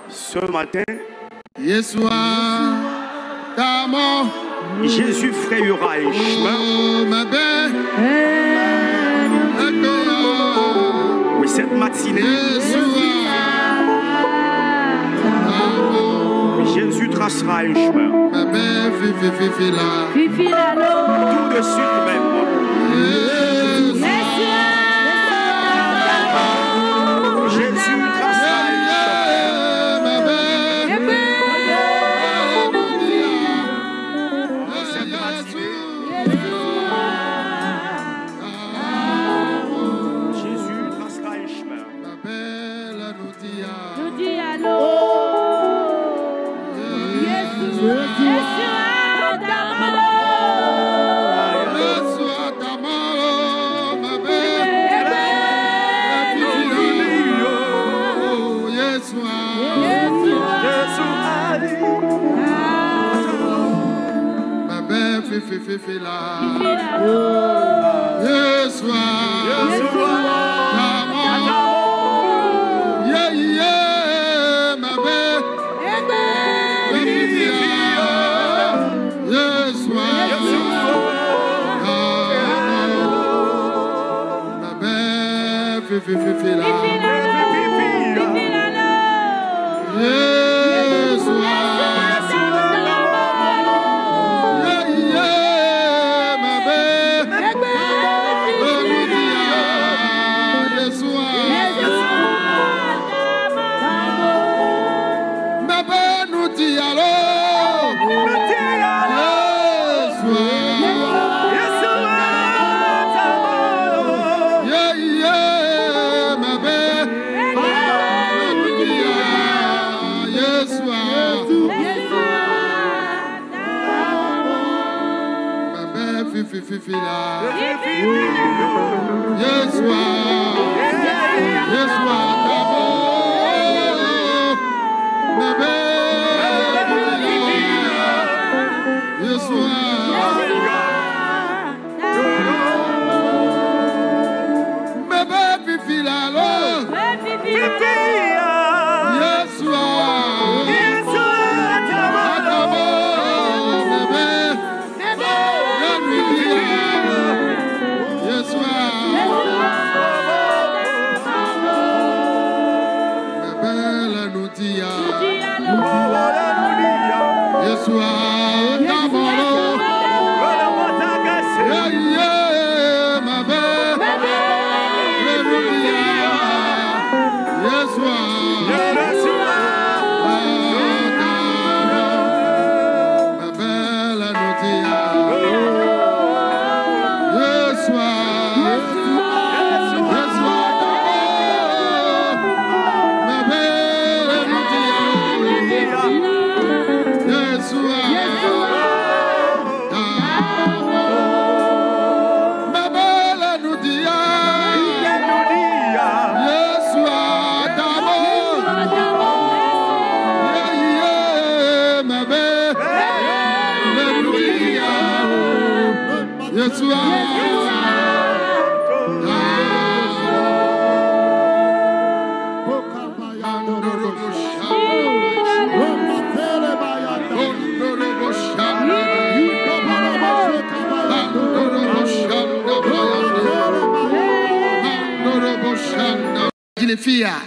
Ce matin, Jésus frayera un chemin. Oui, cette matinée, Jésus tracera un chemin. Tout de suite même. Jésus tracera un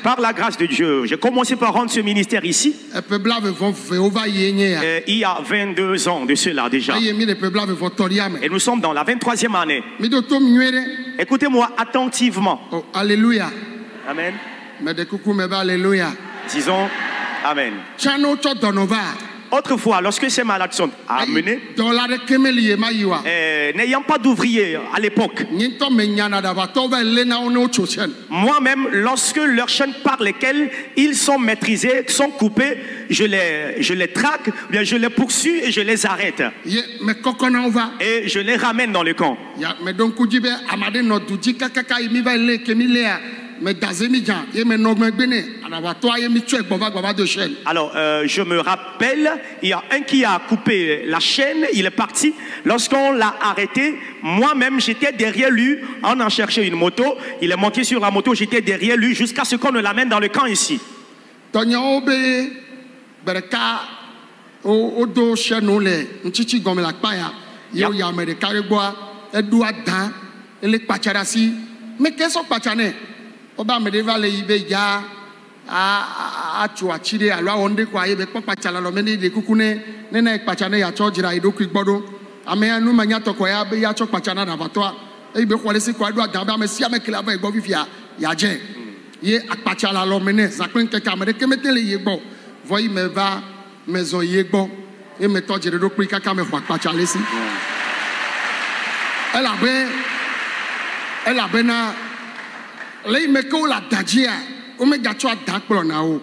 Par la grâce de Dieu, j'ai commencé par rendre ce ministère ici. Il y a 22 ans de cela déjà. Et nous sommes dans la 23e année. Écoutez-moi attentivement. Oh, alléluia. Amen. Alléluia. Disons Amen. Autrefois, lorsque ces malades sont amenés, n'ayant pas d'ouvriers à l'époque, moi-même, lorsque leurs chaînes par lesquelles ils sont maîtrisés sont coupés, je les traque, bien je les poursuis et je les arrête. Et je les ramène dans le camp. Alors, je me rappelle, il y a un qui a coupé la chaîne, il est parti. Lorsqu'on l'a arrêté, moi-même, j'étais derrière lui. On en cherchait une moto. Il est monté sur la moto, j'étais derrière lui jusqu'à ce qu'on ne l'amène dans le camp ici. Oba medeva le ibe ya a chuachire alwa onde kwa ibe papa lo meni de kukune nena ikpachane ya chojira idoku igbodo ame anu manya toko ya be ya chokpachana na batwa ibe kwale si kwa do agaba me sia me kila ba igbo fifia ya je ye akpachala lo mene zakwen ke kamere kemetele yegbo voyi me va maison yegbo e me tojire do pri kaka me akpachala si elle a na les mecs la dajia, on me gâteau à d'accord nao.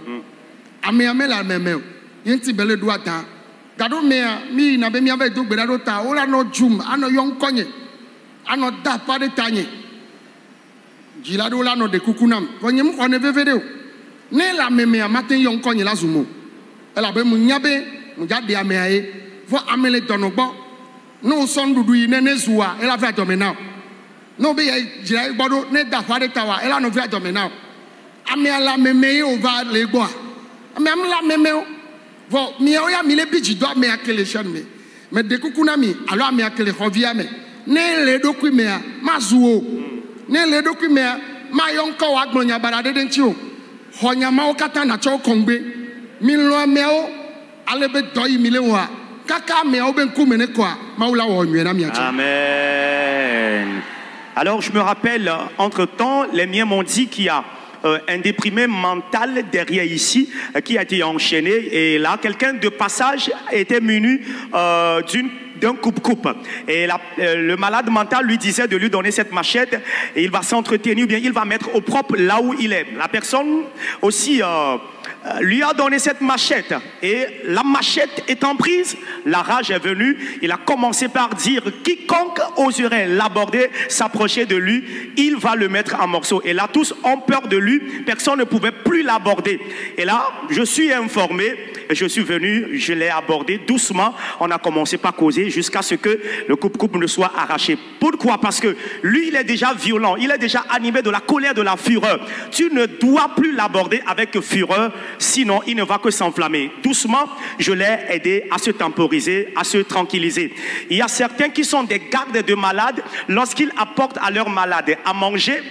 Ame la même, yenti belle doit ta. Gado mea, mi na be mi avec do bedado ta, ola no jum, ano yon konye, ano da pas de tanye. Gilado la no de kukunam, konye mu on ne vedeo. Ne la même matin yon konye la zumo. Elle a be mu nyabe, mu jade ameae, vo amele donogbo. No son dudu ne zua, elle a fait domenao. No be jira igbodo ne da fare tawa ela no via domena ame ala meme o va le gbo ame am la meme o vo mi o ya mi le biji do ame akele shan me de kukuna mi alo ame akele hovia me ne le doku me a mazuo ne le doku me a ma yonko wa gbonya barade de nti o honya ma o kata na cho kongbe mi lo ame o alebe do yi mi le wa kaka me o be nku me ne ko a maula wo nwena mi a cho. Amen. Alors, je me rappelle, entre-temps, les miens m'ont dit qu'il y a un déprimé mental derrière ici qui a été enchaîné. Et là, quelqu'un de passage était muni d'un coupe-coupe. Et le malade mental lui disait de lui donner cette machette et il va s'entretenir, bien il va mettre au propre là où il est. La personne aussi lui a donné cette machette et la machette étant prise, la rage est venue. Il a commencé par dire quiconque oserait l'aborder, s'approcher de lui, il va le mettre en morceaux. Et là tous ont peur de lui, personne ne pouvait plus l'aborder. Et là je suis informé, je suis venu, je l'ai abordé doucement, on a commencé par causer jusqu'à ce que le coupe-coupe ne soit arraché. Pourquoi? Parce que lui il est déjà violent, il est déjà animé de la colère, de la fureur. Tu ne dois plus l'aborder avec fureur, sinon il ne va que s'enflammer. Doucement, je l'ai aidé à se temporiser, à se tranquilliser. Il y a certains qui sont des gardes de malades, lorsqu'ils apportent à leurs malades à manger,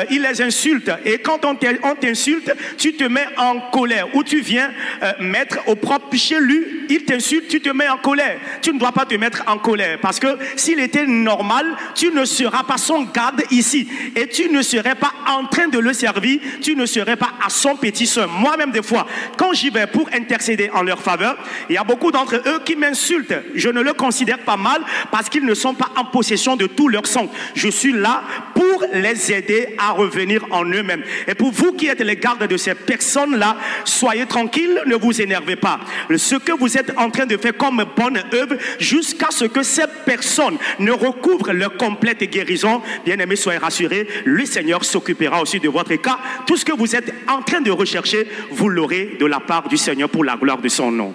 ils les insultent. Et quand on t'insulte, tu te mets en colère. Ou tu viens mettre au propre chez lui, il t'insulte, tu te mets en colère. Tu ne dois pas te mettre en colère. Parce que s'il était normal, tu ne seras pas son garde ici. Et tu ne serais pas en train de le servir, tu ne serais pas à son petit soin. Moi-même, des fois, quand j'y vais pour intercéder en leur faveur, il y a beaucoup d'entre eux qui m'insultent. Je ne le considère pas mal parce qu'ils ne sont pas en possession de tout leur sang. Je suis là pour les aider à revenir en eux-mêmes. Et pour vous qui êtes les gardes de ces personnes-là, soyez tranquilles, ne vous énervez pas. Ce que vous êtes en train de faire comme bonne œuvre, jusqu'à ce que ces personnes ne recouvrent leur complète guérison, bien aimés, soyez rassurés, le Seigneur s'occupera aussi de votre cas. Tout ce que vous êtes en train de rechercher, vous l'aurez de la part du Seigneur pour la gloire de son nom.